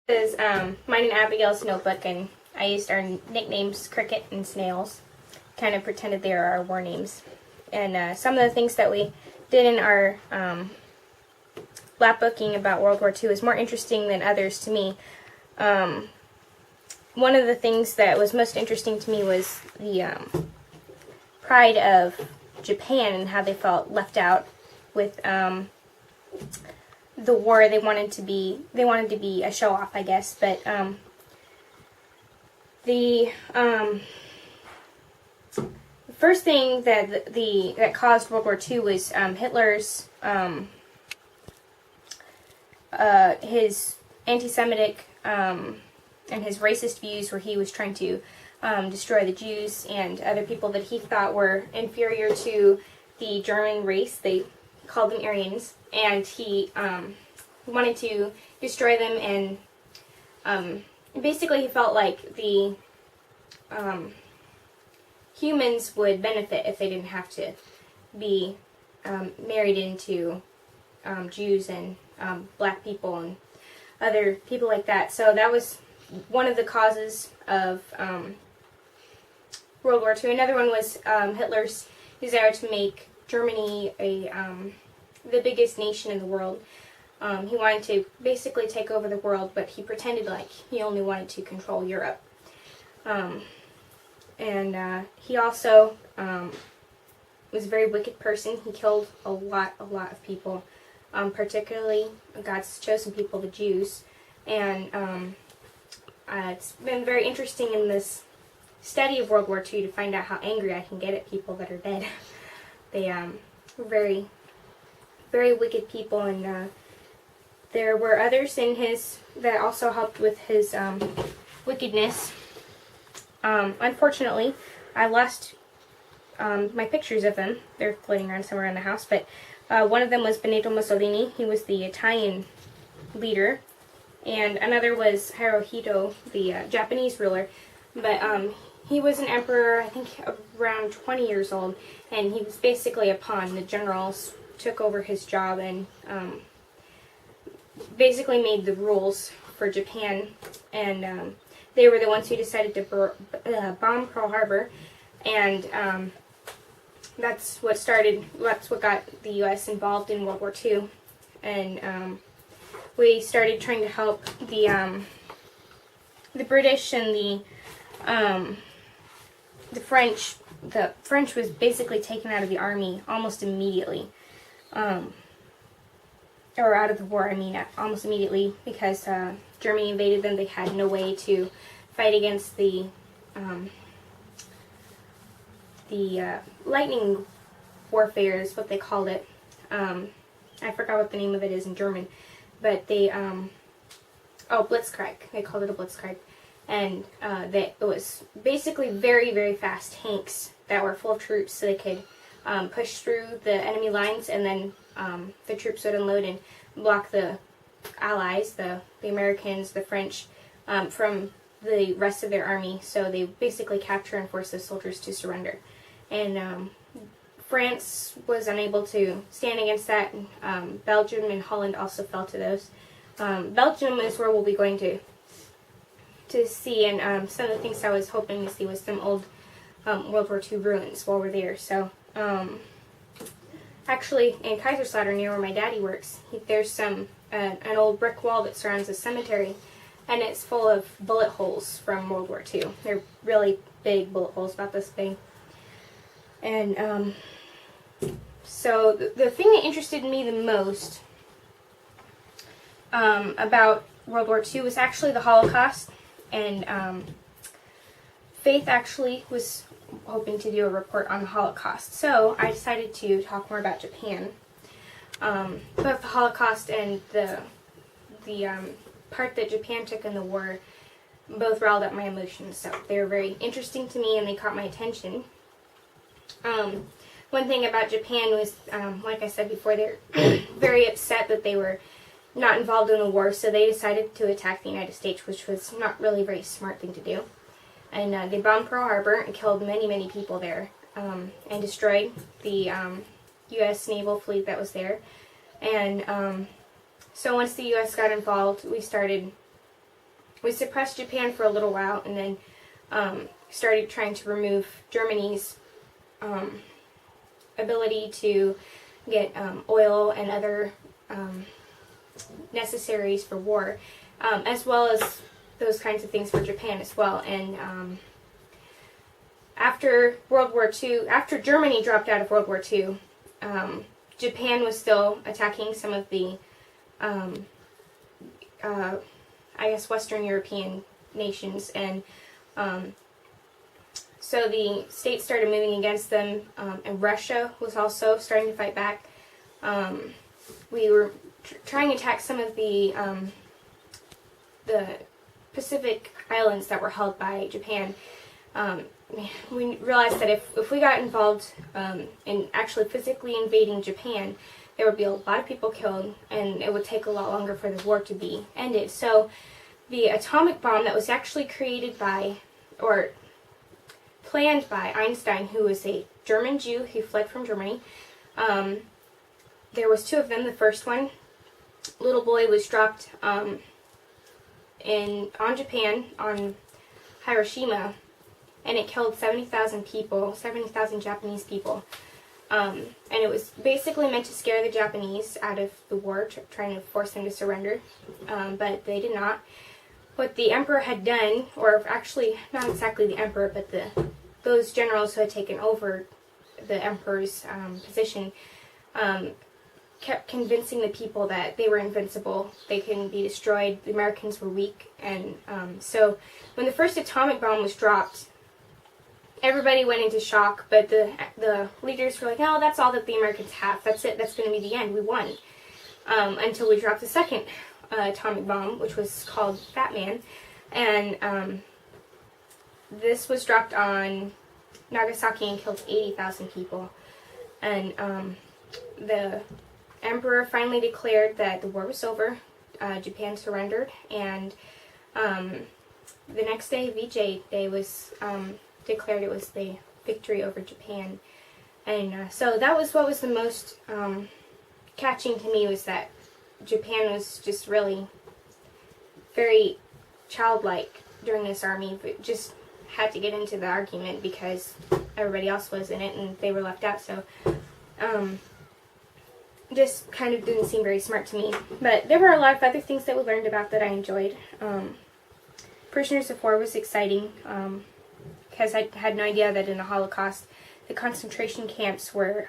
This is mine and Abigail's notebook, and I used our nicknames Cricket and Snails. Kind of pretended they were our war names. And some of the things that we did in our lapbooking about World War II is more interesting than others to me. One of the things that was most interesting to me was the pride of Japan and how they felt left out with the war. They wanted to be a show off, I guess, but the first thing that caused World War II was Hitler's his anti-Semitic and his racist views, where he was trying to destroy the Jews and other people that he thought were inferior to the German race. They called them Aryans, and he wanted to destroy them, and basically he felt like the humans would benefit if they didn't have to be married into Jews and black people and other people like that. So that was one of the causes of World War II. Another one was Hitler's desire to make Germany the biggest nation in the world. He wanted to basically take over the world, but he pretended like he only wanted to control Europe. He also was a very wicked person. He killed a lot of people, particularly God's chosen people, the Jews. And it's been very interesting in this study of World War II to find out how angry I can get at people that are dead. They were very, very wicked people, and there were others in his that also helped with his wickedness. Unfortunately, I lost my pictures of them. They're floating around somewhere in the house, but one of them was Benito Mussolini. He was the Italian leader, and another was Hirohito, the Japanese ruler. But he was an emperor, I think around 20 years old, and he was basically a pawn. The generals took over his job and basically made the rules for Japan, and they were the ones who decided to bomb Pearl Harbor, and that's what got the U.S. involved in World War II, and we started trying to help the British and the French. The French was basically taken out of the army almost immediately, or out of the war, I mean, almost immediately, because Germany invaded them. They had no way to fight against the lightning warfare is what they called it. I forgot what the name of it is in German, but they, Blitzkrieg. They called it a Blitzkrieg. And it was basically very, very fast tanks that were full of troops, so they could push through the enemy lines, and then the troops would unload and block the Allies, the Americans, the French, from the rest of their army. So they basically capture and force the soldiers to surrender. And France was unable to stand against that. Belgium and Holland also fell to those. Belgium is where we'll be going to see, and some of the things I was hoping to see was some old World War II ruins while we're there. So actually, in Kaiserslautern, near where my daddy works, there's an old brick wall that surrounds a cemetery, and it's full of bullet holes from World War II. They're really big bullet holes, about this big. And so the thing that interested me the most about World War II was actually the Holocaust. And Faith actually was hoping to do a report on the Holocaust. So I decided to talk more about Japan. Both the Holocaust and the part that Japan took in the war both riled up my emotions. So they were very interesting to me, and they caught my attention. One thing about Japan was, like I said before, they're very upset that they were not involved in the war, so they decided to attack the United States, which was not really a very smart thing to do. And they bombed Pearl Harbor and killed many, many people there, and destroyed the U.S. naval fleet that was there. And So once the U.S. got involved, we started we suppressed Japan for a little while, and then started trying to remove Germany's ability to get oil and other necessaries for war, as well as those kinds of things for Japan as well. And after World War II, after Germany dropped out of World War II, Japan was still attacking some of the, I guess, Western European nations, and so the States started moving against them, and Russia was also starting to fight back. We were trying to attack some of the Pacific islands that were held by Japan. We realized that if we got involved in actually physically invading Japan, there would be a lot of people killed, and it would take a lot longer for the war to be ended. So the atomic bomb that was actually created by, or planned by Einstein, who was a German Jew who fled from Germany. There was two of them. The first one, little boy, was dropped on Japan, on Hiroshima, and it killed 70,000 people, 70,000 Japanese people. And it was basically meant to scare the Japanese out of the war, trying to force them to surrender, but they did not. What the emperor had done, or actually not exactly the emperor, but those generals who had taken over the emperor's position, kept convincing the people that they were invincible, they couldn't be destroyed, the Americans were weak. And so when the first atomic bomb was dropped, everybody went into shock, but the leaders were like, "Oh, that's all that the Americans have. That's it. That's going to be the end. We won." Until we dropped the second atomic bomb, which was called Fat Man, and this was dropped on Nagasaki and killed 80,000 people. And the emperor finally declared that the war was over. Japan surrendered, and the next day, VJ Day, was declared it was the victory over Japan. And so that was what was the most catching to me, was that Japan was just really very childlike during this army, but just had to get into the argument because everybody else was in it and they were left out. So just kind of didn't seem very smart to me. But there were a lot of other things that we learned about that I enjoyed. Prisoners of War was exciting, because I had no idea that in the Holocaust the concentration camps were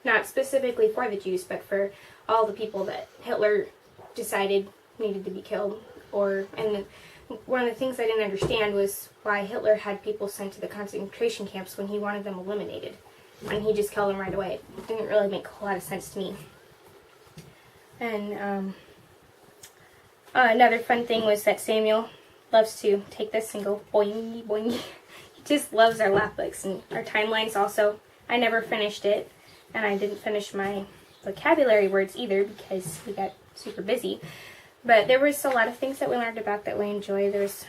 not specifically for the Jews, but for all the people that Hitler decided needed to be killed. One of the things I didn't understand was why Hitler had people sent to the concentration camps when he wanted them eliminated, and he just killed them right away. It didn't really make a whole lot of sense to me. And another fun thing was that Samuel loves to take this and go boing, boing. He just loves our Lapbooks and our timelines also. I never finished it, and I didn't finish my vocabulary words either because we got super busy. But there was a lot of things that we learned about that we enjoyed. There was,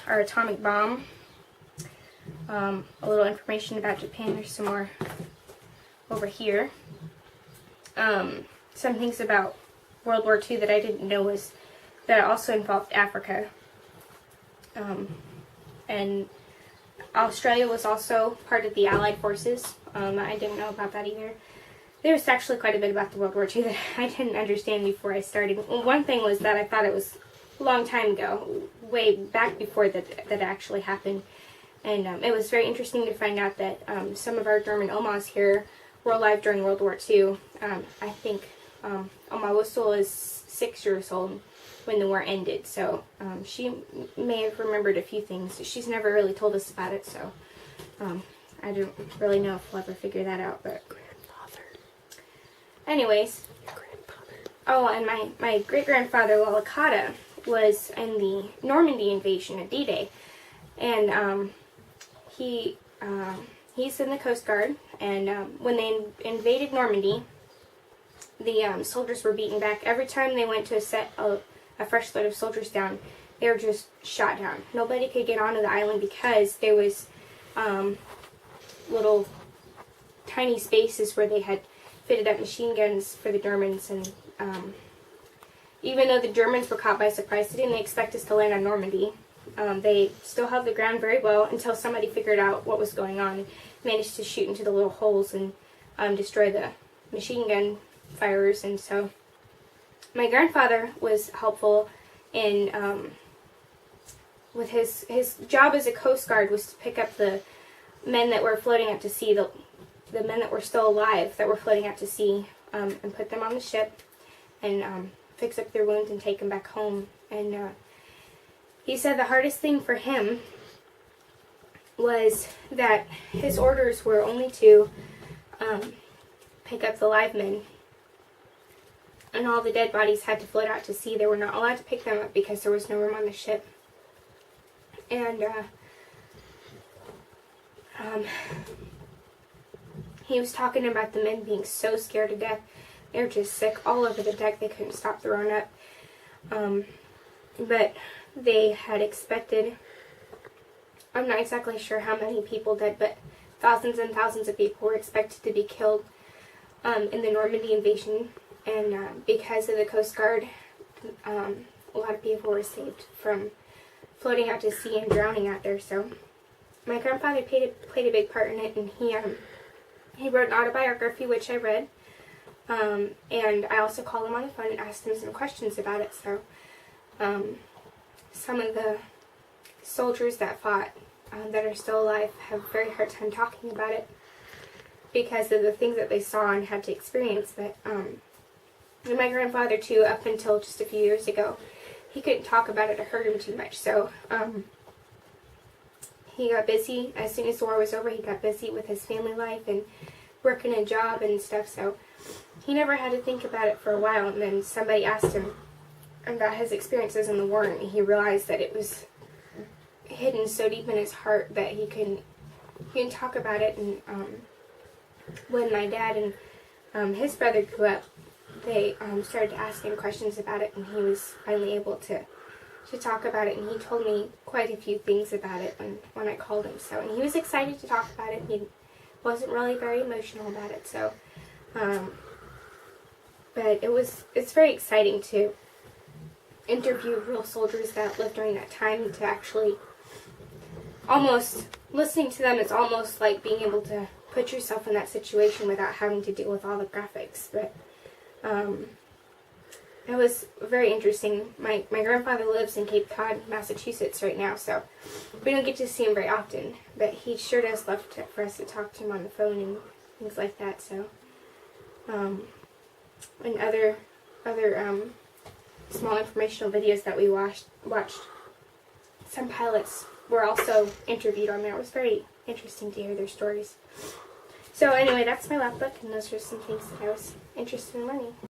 our atomic bomb, a little information about Japan. There's some more over here. Some things about World War II that I didn't know was that it also involved Africa. And Australia was also part of the Allied forces. I didn't know about that either. There was actually quite a bit about the World War II that I didn't understand before I started. One thing was that I thought it was a long time ago, way back before that actually happened. And it was very interesting to find out that some of our German Omas here were alive during World War II. I think Oma Wustel is 6 years old when the war ended, so she may have remembered a few things. She's never really told us about it, so I don't really know if we'll ever figure that out. But anyways, your grandfather. Oh, and my great-grandfather Walikata was in the Normandy invasion at D-Day, and he's in the Coast Guard. And when they invaded Normandy, the soldiers were beaten back. Every time they went to set a fresh load of soldiers down, they were just shot down. Nobody could get onto the island because there was little tiny spaces where they had fitted up machine guns for the Germans, and even though the Germans were caught by surprise, they didn't expect us to land on Normandy. They still held the ground very well until somebody figured out what was going on and managed to shoot into the little holes and destroy the machine gun firers. And so my grandfather was helpful in, with his job as a Coast Guard was to pick up the men that were floating out to sea, the men that were still alive that were floating out to sea, and put them on the ship and fix up their wounds and take them back home. And he said the hardest thing for him was that his orders were only to pick up the live men, and all the dead bodies had to float out to sea. They were not allowed to pick them up because there was no room on the ship. And he was talking about the men being so scared to death. They were just sick all over the deck. They couldn't stop throwing up. But they had expected, I'm not exactly sure how many people did, but thousands and thousands of people were expected to be killed in the Normandy invasion. And because of the Coast Guard, a lot of people were saved from floating out to sea and drowning out there. So my grandfather played a big part in it, and he wrote an autobiography, which I read. And I also called him on the phone and asked him some questions about it. So some of the soldiers that fought that are still alive have a very hard time talking about it because of the things that they saw and had to experience. But and my grandfather too, up until just a few years ago, he couldn't talk about it. It hurt him too much. So he got busy. As soon as the war was over, he got busy with his family life and working a job and stuff. So he never had to think about it for a while. And then somebody asked him about his experiences in the war, and he realized that it was hidden so deep in his heart that he couldn't talk about it. And when my dad and his brother grew up, they started to ask him questions about it, and he was finally able to talk about it. And he told me quite a few things about it when I called him. So, and he was excited to talk about it. He wasn't really very emotional about it. So, but it's very exciting to interview real soldiers that lived during that time, to actually almost listening to them. It's almost like being able to put yourself in that situation without having to deal with all the graphics. But it was very interesting. My grandfather lives in Cape Cod, Massachusetts right now, so we don't get to see him very often, but he sure does love for us to talk to him on the phone and things like that. So and other small informational videos that we watched, some pilots were also interviewed on there. It was very interesting to hear their stories. So anyway, that's my lap book, and those are some things that I was interested in learning.